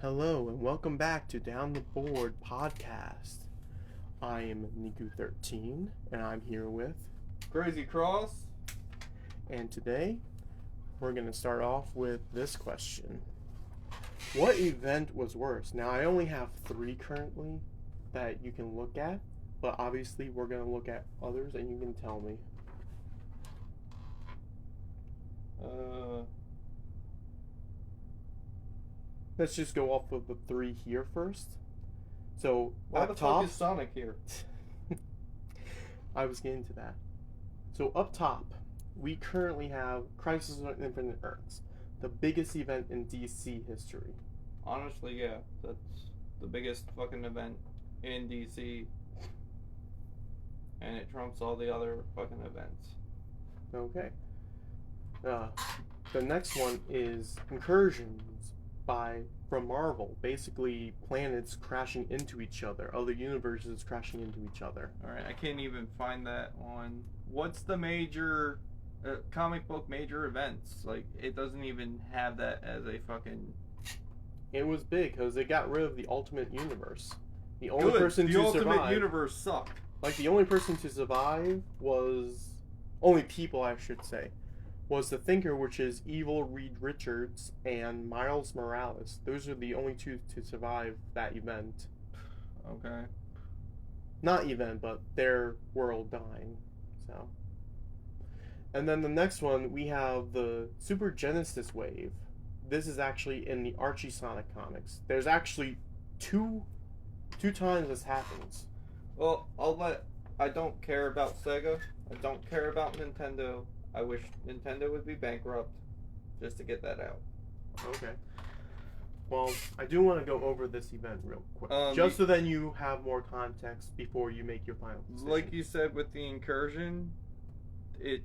Hello and welcome back to Down the Board podcast. I am Niku13 and I'm here with, Crazy Cross. and today we're going to start off with this question. What event was worse? Now I only have 3 currently that you can look at, but obviously we're going to look at others and you can tell me. Let's just go off of the 3 here first. So Why up the top, fuck is Sonic here? I was getting to that. So up top, we currently have Crisis on Infinite Earths, the biggest event in DC history. Honestly, yeah, that's the biggest fucking event in DC, and it trumps all the other fucking events. Okay. The next one is Incursions from Marvel. Basically, planets crashing into each other, other universes crashing into each other. Alright, I can't even find that on. What's the major comic book major events? Like, it doesn't even have that as a fucking. It was big because it got rid of the Ultimate Universe. The only Good. person The to Ultimate survive. Universe sucked. Like, the only person to survive was. Only people, I should say. Was the Thinker, which is Evil Reed Richards and Miles Morales. Those are the only 2 to survive that event. Okay. Not event, but their world dying. So. And then the next one, we have the Super Genesis Wave. This is actually in the Archie Sonic comics. There's actually two times this happens. Well, I don't care about Sega. I don't care about Nintendo. I wish Nintendo would be bankrupt, just to get that out. Okay. Well, I do want to go over this event real quick, so then you have more context before you make your final decision. Like you said with the Incursion, it's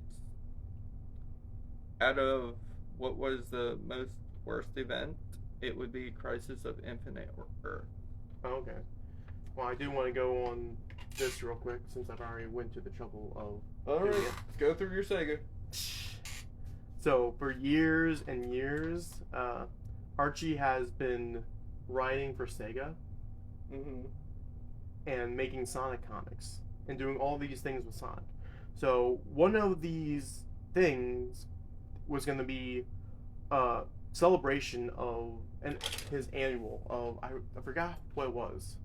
out of what was the most worst event, it would be Crisis of Infinite Earth. Okay. Well, I do want to go on this real quick since I've already went to the trouble of. All right, go through your Sega. So for years and years, Archie has been writing for Sega and making Sonic comics and doing all these things with Sonic. So one of these things was going to be a celebration of his annual of I forgot what it was,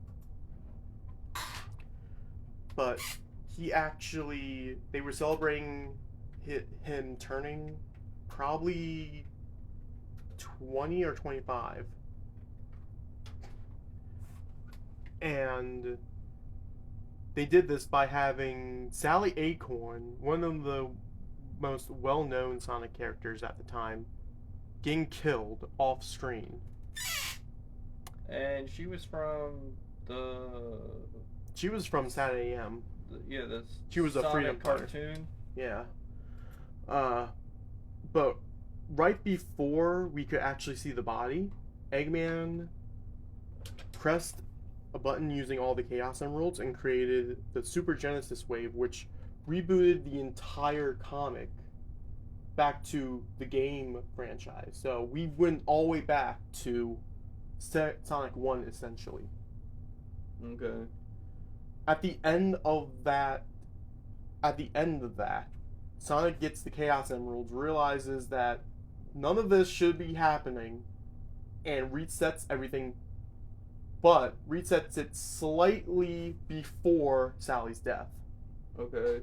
but they were celebrating him turning probably 20 or 25, and they did this by having Sally Acorn, one of the most well-known Sonic characters at the time, getting killed off screen. And she was from Saturday AM. She was a Sonic Freedom Fighter. cartoon. Yeah. But right before we could actually see the body, Eggman pressed a button using all the Chaos Emeralds and created the Super Genesis Wave, which rebooted the entire comic back to the game franchise. So we went all the way back to Sonic 1, essentially. Okay. At the end of that, Sonic gets the Chaos Emeralds, realizes that none of this should be happening, and resets everything, but resets it slightly before Sally's death. Okay.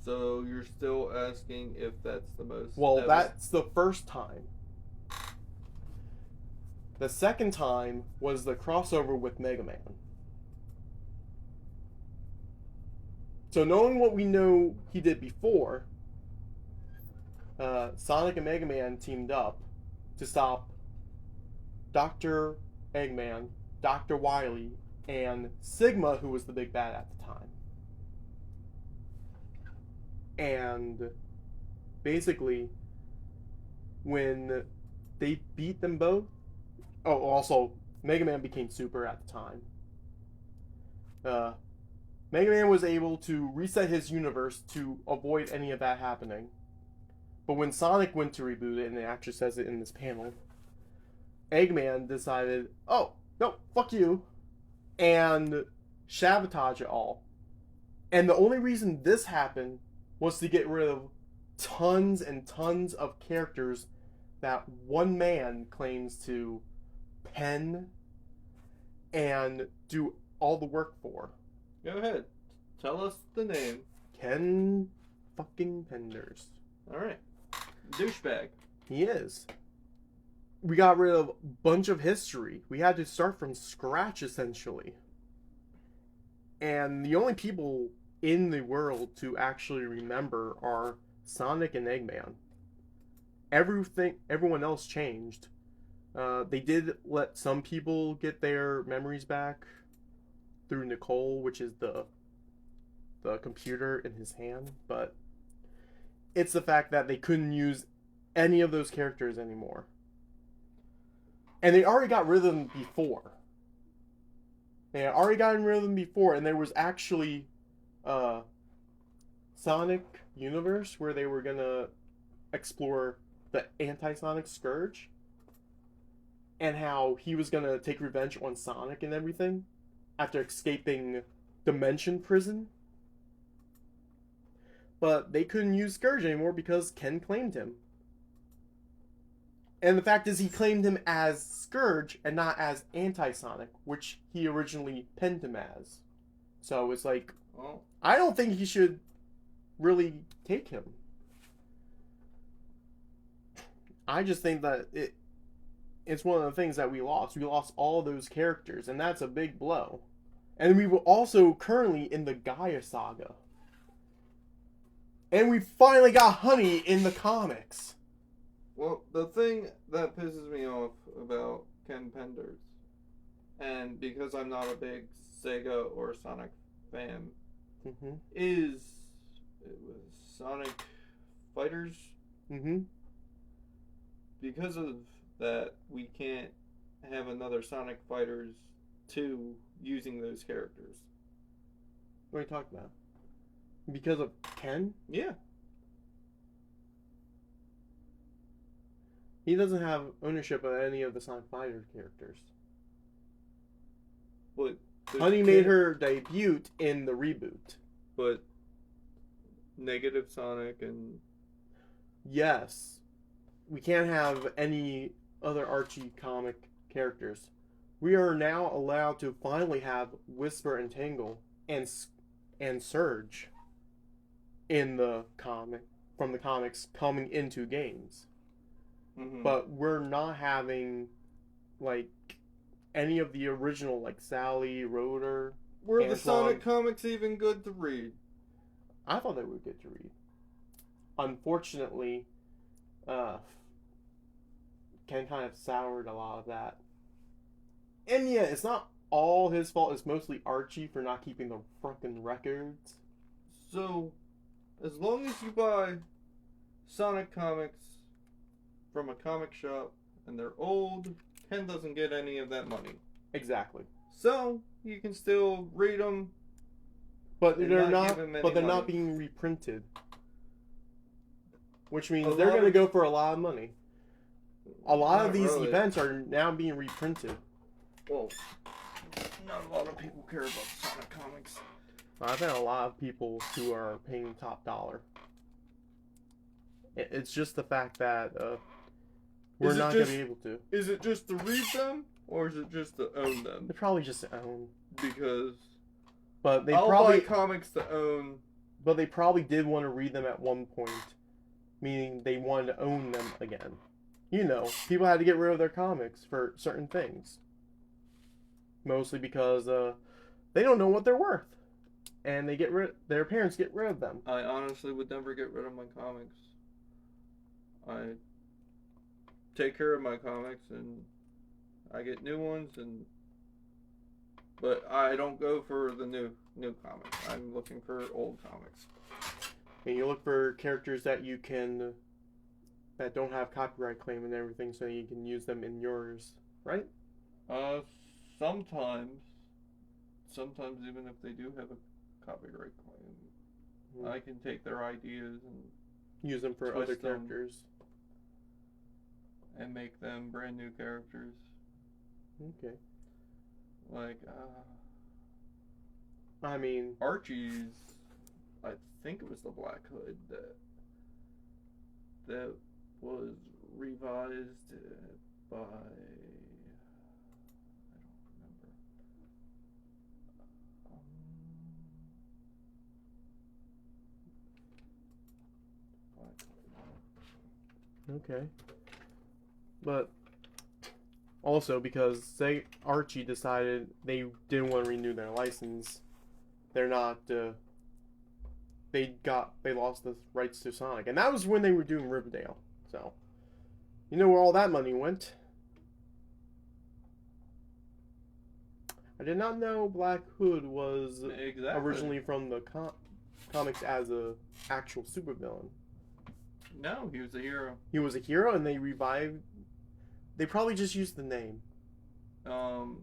So you're still asking if that's the most... Well, that's the first time. The second time was the crossover with Mega Man. So knowing what we know he did before, Sonic and Mega Man teamed up to stop Dr. Eggman, Dr. Wily, and Sigma, who was the big bad at the time. And basically, when they beat them both... Oh, also, Mega Man became Super at the time. Mega Man was able to reset his universe to avoid any of that happening. But when Sonic went to reboot it, and it actually says it in this panel, Eggman decided, oh, no, fuck you, and sabotage it all. And the only reason this happened was to get rid of tons and tons of characters that one man claims to pen and do all the work for. Go ahead. Tell us the name. Ken fucking Penders. Alright. Douchebag. He is. We got rid of a bunch of history. We had to start from scratch, essentially. And the only people in the world to actually remember are Sonic and Eggman. Everyone else changed. They did let some people get their memories back through Nicole, which is the computer in his hand, but it's the fact that they couldn't use any of those characters anymore. And they already got rid of them before. They had already gotten rid of them before, and there was actually Sonic Universe where they were gonna explore the anti-Sonic Scourge and how he was gonna take revenge on Sonic and everything after escaping Dimension Prison. But they couldn't use Scourge anymore because Ken claimed him. And the fact is, he claimed him as Scourge and not as Anti-Sonic, which he originally penned him as. So it's like, Well, I don't think he should really take him. I just think that it's one of the things that we lost. We lost all those characters, and that's a big blow. And we were also currently in the Gaia saga. And we finally got Honey in the comics. well, the thing that pisses me off about Ken Penders, and because I'm not a big Sega or Sonic fan, Mm-hmm. is it was Sonic Fighters. Mm-hmm. Because of that, we can't have another Sonic Fighters 2 using those characters. What are you talking about? Because of Ken? Yeah. He doesn't have ownership of any of the Sonic Fighter characters. But Honey made her debut in the reboot. But Negative Sonic and Yes. We can't have any other Archie comic characters. We are now allowed to finally have Whisper and Tangle and Surge in the comic from the comics coming into games. Mhm. But we're not having like any of the original like Sally, Rotor. were the Antoine. Sonic comics even good to read? I thought they were good to read. Unfortunately, Ken kind of soured a lot of that. And yeah, it's not all his fault. It's mostly Archie for not keeping the fucking records. So, as long as you buy Sonic comics from a comic shop and they're old, Ken doesn't get any of that money. Exactly. So, you can still read them. But And they're not not. give him any But they're money. not being reprinted. Which means A they're lot going to of- go for a lot of money. A lot Not of these really. events are now being reprinted. Well, not a lot of people care about Sonic comics. I've had a lot of people who are paying top dollar. It's just the fact that we're Is it not going to just- be able to. Is it just to read them, or is it just to own them? They probably just own, Because but they I'll probably, buy comics to own. but they probably did want to read them at one point, meaning they wanted to own them again. You know, people had to get rid of their comics for certain things, mostly because they don't know what they're worth, and their parents get rid of them. I honestly would never get rid of my comics. I take care of my comics and I get new ones, but I don't go for the new comics. I'm looking for old comics. And you look for characters that you can that don't have copyright claim and everything, so you can use them in yours, right? Sometimes even if they do have a copyright claim, Mhm. I can take their ideas Use them for Twist other them. characters. and make them brand new characters. Okay. Like, I mean, Archie's, I think it was the Black Hood that was revised by, I don't remember. Black Hood. okay. But also because Archie decided they didn't want to renew their license, they're not. They lost the rights to Sonic, and that was when they were doing Riverdale. So, you know where all that money went. I did not know Black Hood was Exactly. originally from the comics as a actual supervillain. No, he was a hero. He was a hero, and they revived. They probably just used the name. Probably.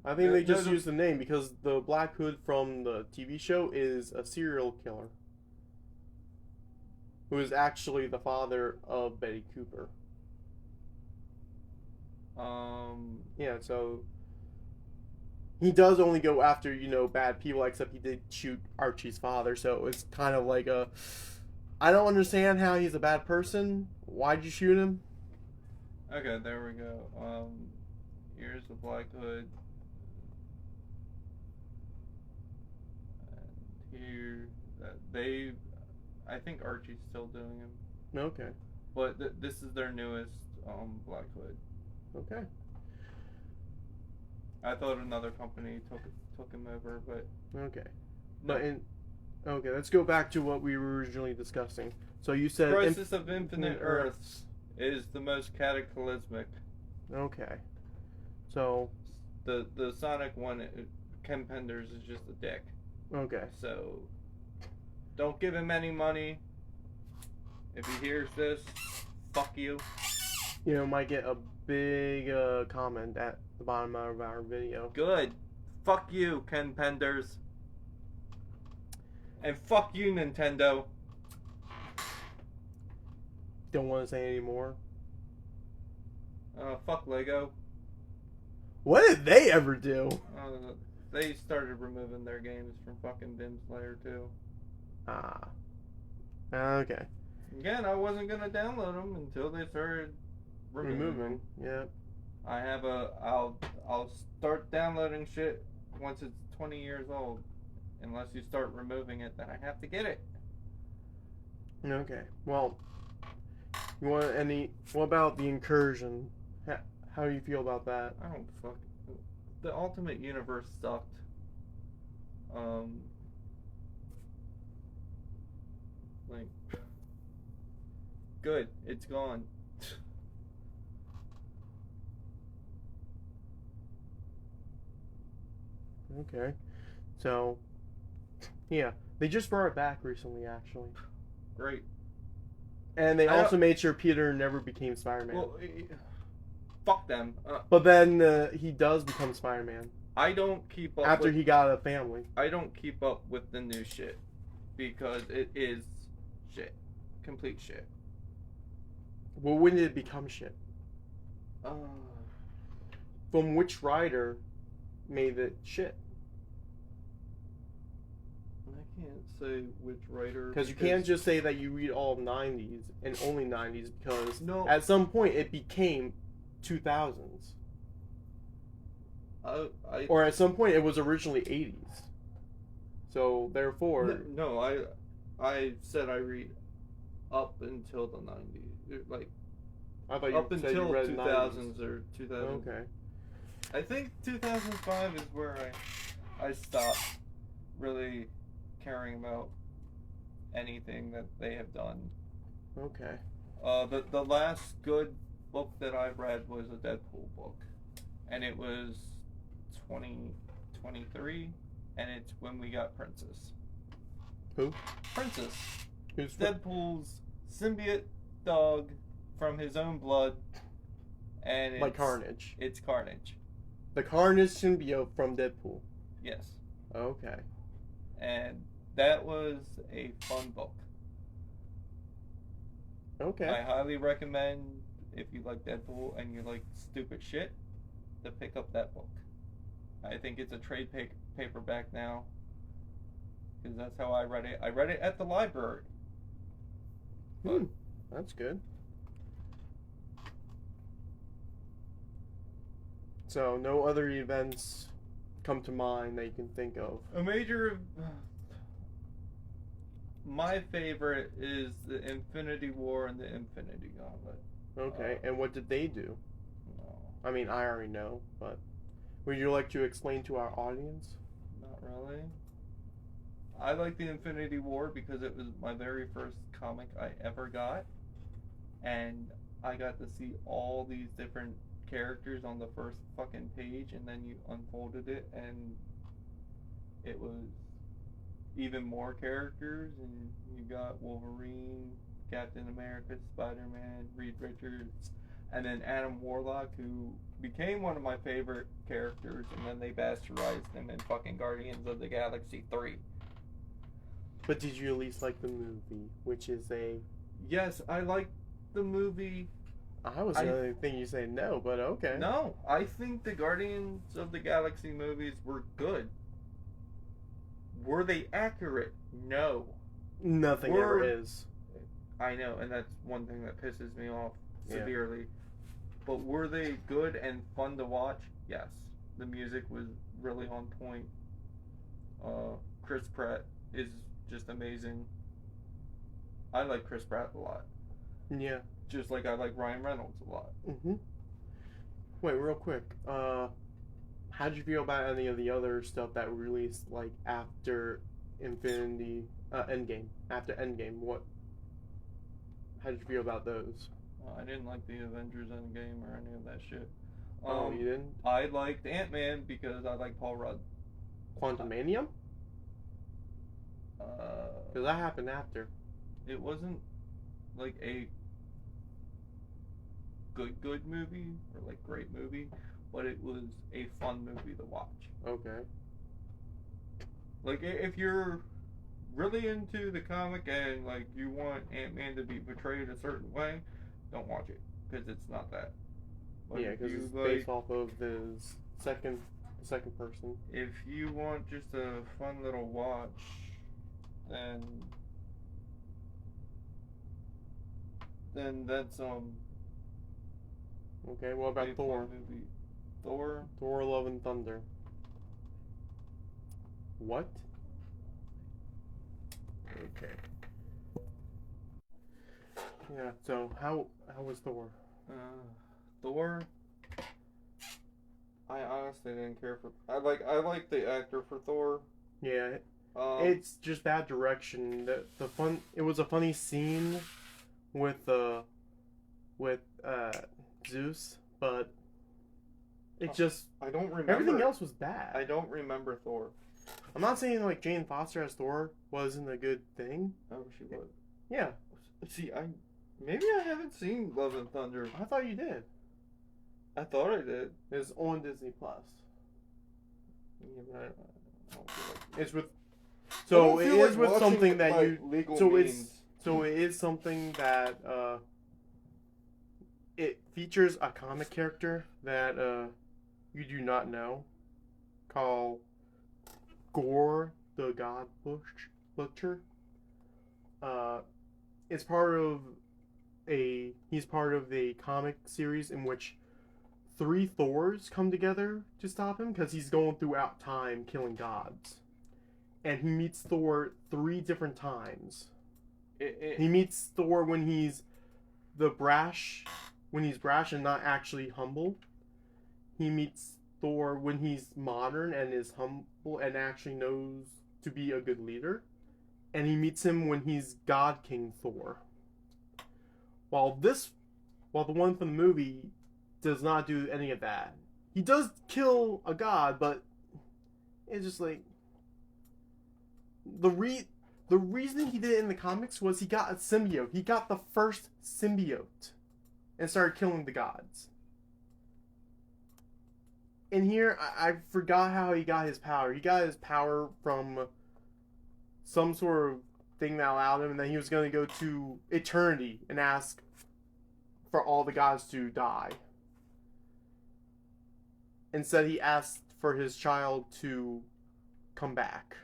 I think they just No. used the name because the Black Hood from the TV show is a serial killer who is actually the father of Betty Cooper. Yeah, so he does only go after, bad people, except he did shoot Archie's father, so it's kind of like I don't understand how he's a bad person. Why'd you shoot him? Okay, there we go. Here's the Black Hood. And here, I think Archie's still doing him. Okay. But this is their newest Black Hood. Okay. I thought another company took him over, but Okay. no. Okay, let's go back to what we were originally discussing. So you said Crisis of Infinite Earths is the most cataclysmic. Okay. So The Sonic one, Ken Penders is just a dick. okay. So don't give him any money. If he hears this, fuck you. Might get a big comment at the bottom of our video. Good. Fuck you, Ken Penders. And fuck you, Nintendo. Don't want to say any more. Fuck Lego. What did they ever do? They started removing their games from fucking Bin Slayer too. Ah. Okay. Again, I wasn't gonna download them until they started removing. Yeah. I have I'll start downloading shit once it's 20 years old. Unless you start removing it, then I have to get it. Okay. Well, what about the Incursion? How do you feel about that? I don't fuck. The Ultimate Universe sucked. Like, good. It's gone. Okay. So, yeah. They just brought it back recently, actually. Great. And they I also made sure Peter never became Spider-Man. Well, fuck them. But then he does become Spider-Man. I don't keep up after with, he got a family. I don't keep up with the new shit because it is shit. Complete shit. Well, when did it become shit? From which writer made it shit? I can't say which writer. Because you can't just say that you read all 90s and only 90s because No. at some point it became 2000s. Or at some point it was originally 80s. So therefore... No, I said I read up until the 90s. Like, I thought you up said until you read 2000s 90s. or 2000. Okay. I think 2005 is where I stopped really caring about anything that they have done. Okay. The last good book that I read was a Deadpool book, and it was 2023, and it's when we got Princess. Who? Princess. Who's Deadpool's symbiote dog from his own blood, and it's, like Carnage. It's Carnage. The Carnage symbiote from Deadpool. Yes. Okay. And that was a fun book. Okay. I highly recommend, if you like Deadpool and you like stupid shit, to pick up that book. I think it's a trade paperback now, because that's how I read it. I read it at the library. But That's good. So no other events come to mind that you can think of. a major. My favorite is the Infinity War and the Infinity Gauntlet. Okay, and what did they do? No, I mean, I already know, but would you like to explain to our audience? not really. I like the Infinity War because it was my very first comic I ever got, and I got to see all these different characters on the first fucking page, and then you unfolded it, and it was even more characters, and you got Wolverine, Captain America, Spider-Man, Reed Richards, and then Adam Warlock, who became one of my favorite characters, and then they bastardized him in fucking Guardians of the Galaxy 3. But did you at least like the movie, which is a... Yes, I liked the movie. I was going to think you say no, but okay. No, I think the Guardians of the Galaxy movies were good. Were they accurate? No. Nothing ever is. I know, and that's one thing that pisses me off Yeah. severely. But were they good and fun to watch? Yes. The music was really on point. Chris Pratt is just amazing. I like Chris Pratt a lot. Yeah. Just like I like Ryan Reynolds a lot. Wait, real quick. How did you feel about any of the other stuff that released like after Endgame? After Endgame, how did you feel about those? I didn't like the Avengers Endgame or any of that shit. Oh, you didn't? I liked Ant-Man because I like Paul Rudd. Quantumanium? Because that happened after. It wasn't like a good movie or like great movie, but it was a fun movie to watch. Okay. Like if you're really into the comic and like you want Ant-Man to be portrayed a certain way, don't watch it because it's not that. But yeah, because it's based off of his second person. If you want just a fun little watch, then that's Okay, what about Thor? Movie. Thor: Love and Thunder. What? Okay. Yeah. So how was Thor? Thor. I honestly didn't care for. I like the actor for Thor. Yeah. It's just bad direction. The fun. It was a funny scene with Zeus, but it just I don't remember. Everything else was bad. I don't remember Thor. I'm not saying like Jane Foster as Thor wasn't a good thing. Oh, she was. Yeah. See, maybe I haven't seen Love and Thunder. I thought you did. I thought I did. It's on Disney Plus. Yeah, but I don't feel like it's with. So it is with something that you. Legal so means. it is something that it features a comic character that you do not know, called Gore the God Butcher. It's part of he's part of a comic series in which 3 Thors come together to stop him because he's going throughout time killing gods. And he meets Thor 3 different times. He meets Thor when he's brash and not actually humble. He meets Thor when he's modern and is humble and actually knows to be a good leader. And he meets him when he's God King Thor. While the one from the movie does not do any of that. He does kill a god, but it's just like the reason he did it in the comics was he got a symbiote. He got the first symbiote and started killing the gods. In here, I forgot how he got his power. He got his power from some sort of thing that allowed him, and then he was going to go to eternity and ask for all the gods to die. Instead, he asked for his child to come back.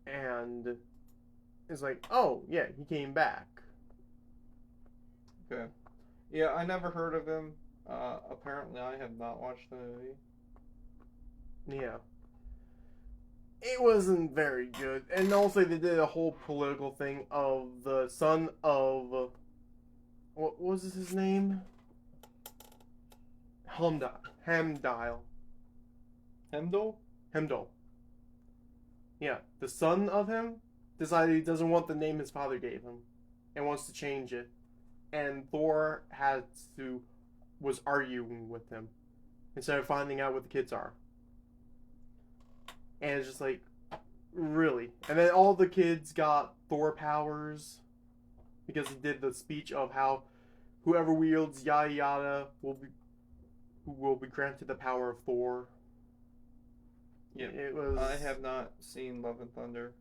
And it's like, oh, yeah, he came back. Okay. Yeah, I never heard of him. Apparently, I have not watched the movie. Yeah. It wasn't very good. And also, they did a whole political thing of the son of. What was his name? Hemdall. Hemdall? Hemdall. Yeah. The son of him decided he doesn't want the name his father gave him and wants to change it. And Thor was arguing with him instead of finding out what the kids are. And it's just like, really? And then all the kids got Thor powers because he did the speech of how whoever wields yada yada will be granted the power of Thor. Yeah, it was. I have not seen Love and Thunder.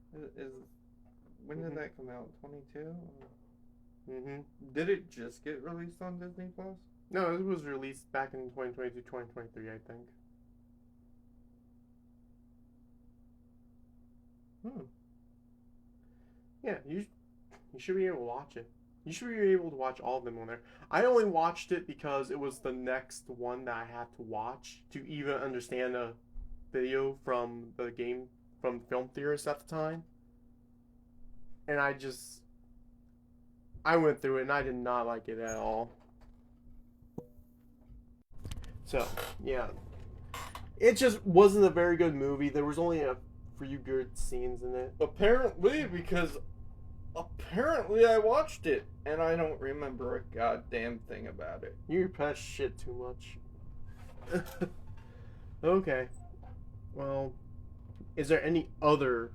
When did that come out? 22. Mm-hmm. Did it just get released on Disney Plus? No, it was released back in 2022, 2023, I think. Yeah, you should be able to watch it. You should be able to watch all of them on there. I only watched it because it was the next one that I had to watch to even understand a video from the film theorists at the time. And I went through it and I did not like it at all. So, yeah. It just wasn't a very good movie. There was only a few good scenes in it. Apparently, because I watched it and I don't remember a goddamn thing about it. You repress shit too much. Okay. Well, is there any other...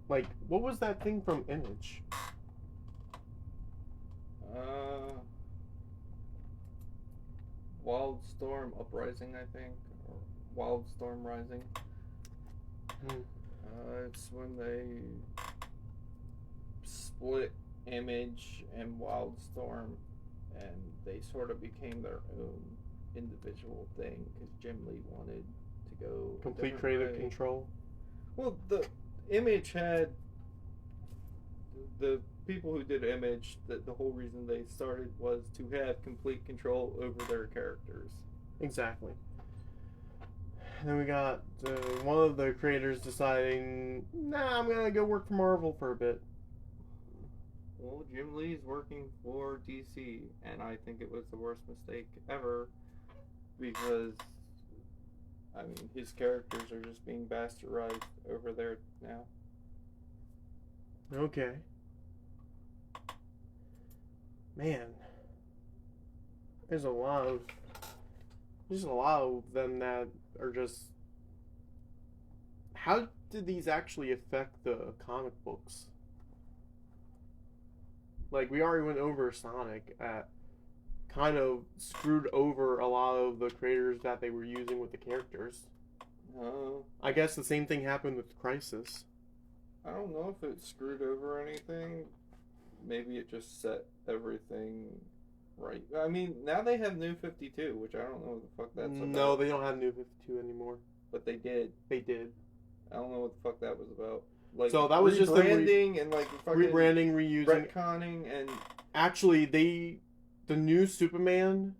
Like, what was that thing from Image? Wildstorm Uprising, I think, or Wildstorm Rising. It's when they split Image and Wildstorm, and they sort of became their own individual thing because Jim Lee wanted to go Complete creative control. Well, the Image had the people who did Image, the whole reason they started was to have complete control over their characters. Exactly. And then we got one of the creators deciding, nah, I'm going to go work for Marvel for a bit. Well, Jim Lee's working for DC, and I think it was the worst mistake ever because, I mean, his characters are just being bastardized over there now. Okay. Man, there's a lot of them that are just. How did these actually affect the comic books? Like, we already went over Sonic kind of screwed over a lot of the creators that they were using with the characters. I guess the same thing happened with Crisis. I don't know if it screwed over anything. Maybe it just set everything right. I mean, now they have New 52, which I don't know what the fuck that's about. No, they don't have New 52 anymore. But they did. They did. I don't know what the fuck that was about. Like, so that was just rebranding and like fucking rebranding, reusing, retconning, and actually the new Superman,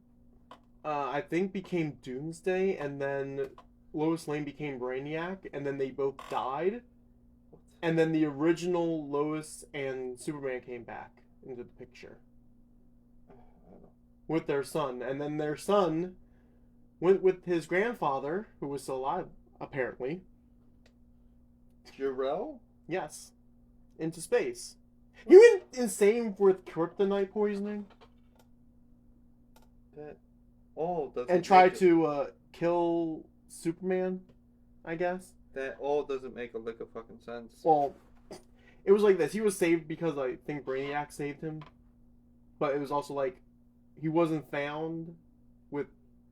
I think became Doomsday, and then Lois Lane became Brainiac, and then they both died. And then the original Lois and Superman came back into the picture with their son. And then their son went with his grandfather, who was still alive, apparently. Jor-El? Yes. Into space. He went insane with kryptonite poisoning. That all doesn't and tried to kill Superman, I guess. That all doesn't make a lick of fucking sense. Well, it was like this. He was saved because I think Brainiac saved him. But it was also like he wasn't found with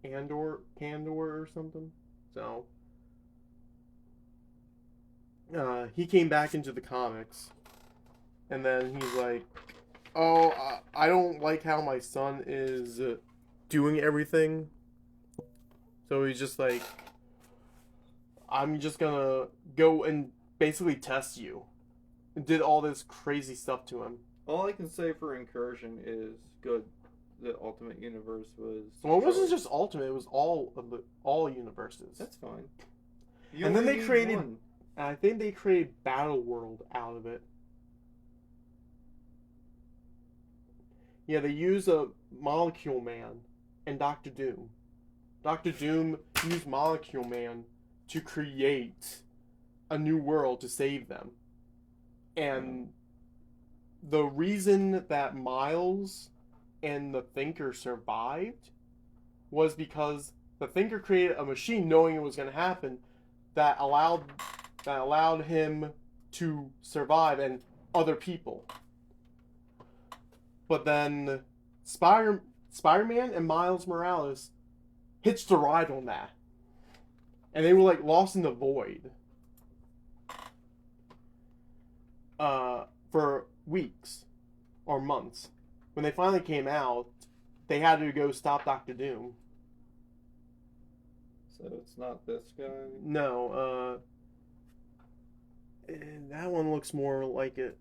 Kandor or something. So he came back into the comics, and then he's like, "Oh, I don't like how my son is doing everything." So he's just like, "I'm just gonna go and basically test you." And did all this crazy stuff to him. All I can say for Incursion is good. The Ultimate Universe was. Well, it wasn't short. just Ultimate; it was all universes. That's fine. And then they need created- one. And I think they created Battle World out of it. Yeah, they use a Molecule Man and Doctor Doom. Doctor Doom used Molecule Man to create a new world to save them. And the reason that Miles and the Thinker survived was because the Thinker created a machine knowing it was going to happen that allowed him to survive and other people. But then Spider-Man and Miles Morales hitched a ride on that. And they were like lost in the void. For weeks or months. When they finally came out, they had to go stop Doctor Doom. So it's not this guy. No, and that one looks more like it.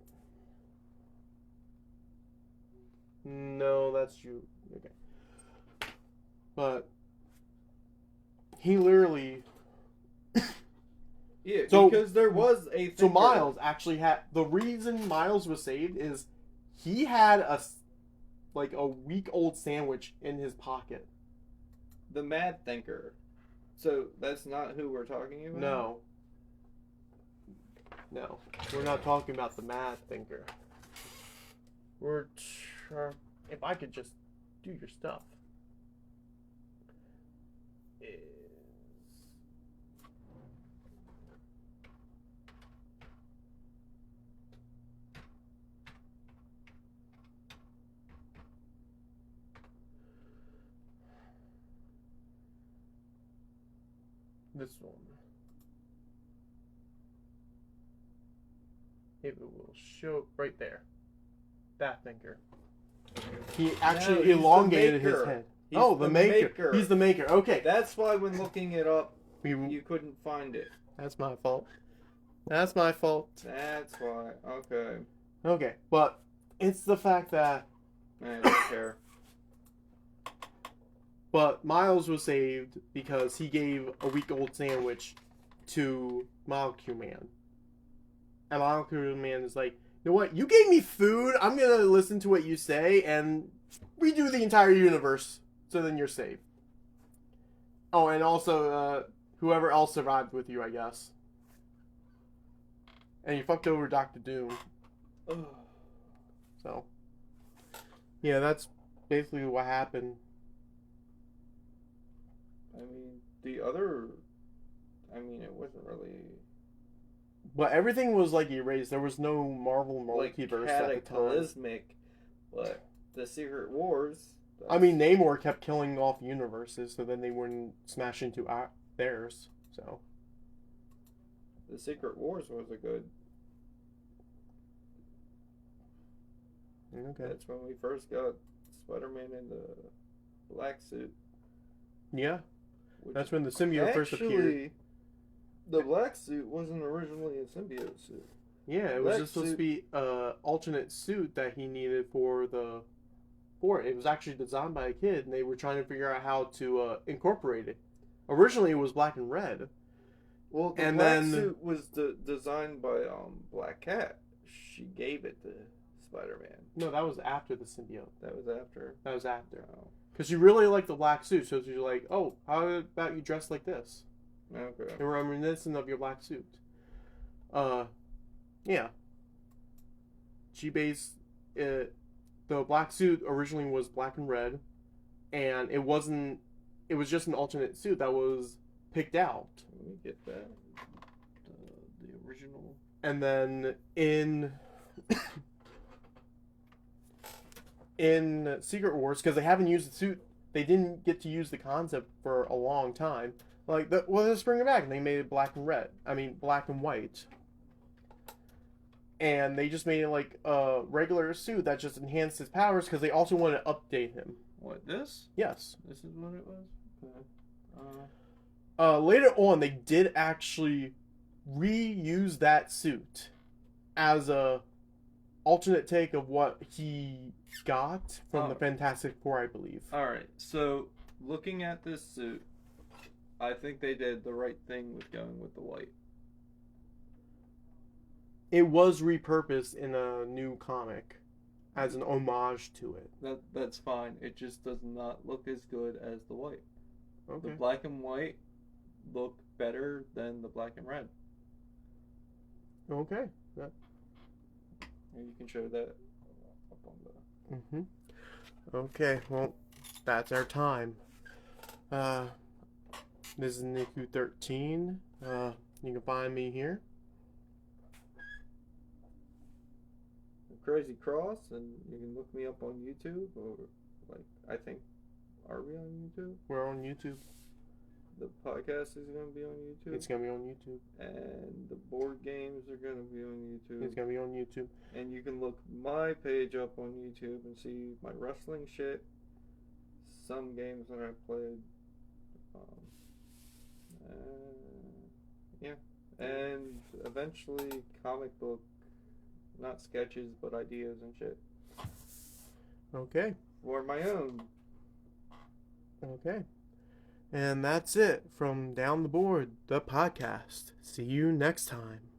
No, that's you. Okay. But he literally. Yeah, So- because there was a. So Thinker. Miles actually had the reason Miles was saved is he had a week-old sandwich in his pocket. The Mad Thinker. So that's not who we're talking about? No, we're not talking about the Mad Thinker. If I could just do your stuff. This one. It will show right there. That Thinker. He actually No, he's the elongated his maker. head. He's Oh, the maker. He's the maker. Okay. That's why when looking it up, We- you couldn't find it. That's my fault. That's my fault. That's why. Okay. Okay, but it's the fact that I don't care. but Miles was saved because he gave a week-old sandwich to Molecule Man. And Molecule Man is like, you know what? You gave me food. I'm going to listen to what you say and redo the entire universe. So then you're saved. Oh, and also, whoever else survived with you, I guess. And you fucked over Doctor Doom. Ugh. So, yeah, that's basically what happened. I mean, the other. I mean, it wasn't really But everything was like erased. There was no Marvel like multiverse at the time. cataclysmic, but the Secret Wars. I mean, Namor kept killing off universes, so then they wouldn't smash into theirs. So the Secret Wars was a good. okay, That's when we first got Spider-Man in the black suit. yeah, which that's when the symbiote first appeared. actually, the black suit wasn't originally a symbiote suit. Yeah, it was black just supposed to suit- be a alternate suit that he needed for it. It was actually designed by a kid, and they were trying to figure out how to incorporate it. Originally, it was black and red. Well, the And black then- suit was designed by Black Cat. She gave it to Spider-Man. No, that was after the symbiote. That was after. That was after. Oh, Because you really liked the black suit, so you're like, oh, how about you dress like this? okay. They were reminiscent of your black suit. Yeah. The black suit originally was black and red, and it was just an alternate suit that was picked out. Let me get that. The original. And then in Secret Wars, because they haven't used the suit, they didn't get to use the concept for a long time. Let's bring it back. And they made it black and red. I mean, black and white. and they just made it like a regular suit that just enhanced his powers because they also wanted to update him. What, this? Yes. This is what it was? Okay. Later on, they did actually reuse that suit as a alternate take of what he got from the Fantastic Four, I believe. Alright, so looking at this suit, I think they did the right thing with going with the white. It was repurposed in a new comic as an homage to it. That's fine. It just does not look as good as the white. Okay. The black and white look better than the black and red. Okay. And you can show that up on the... Okay, well, that's our time. This is Niku13. You can find me here. Crazy Cross, and you can look me up on YouTube, or I think, are we on YouTube? We're on YouTube. The podcast is going to be on YouTube. It's going to be on YouTube. And the board games are going to be on YouTube. It's going to be on YouTube. And you can look my page up on YouTube and see my wrestling shit, some games that I played. Yeah. And eventually comic book, not sketches, but ideas and shit. Okay. For my own. Okay. And that's it from Down the Board, the podcast. See you next time.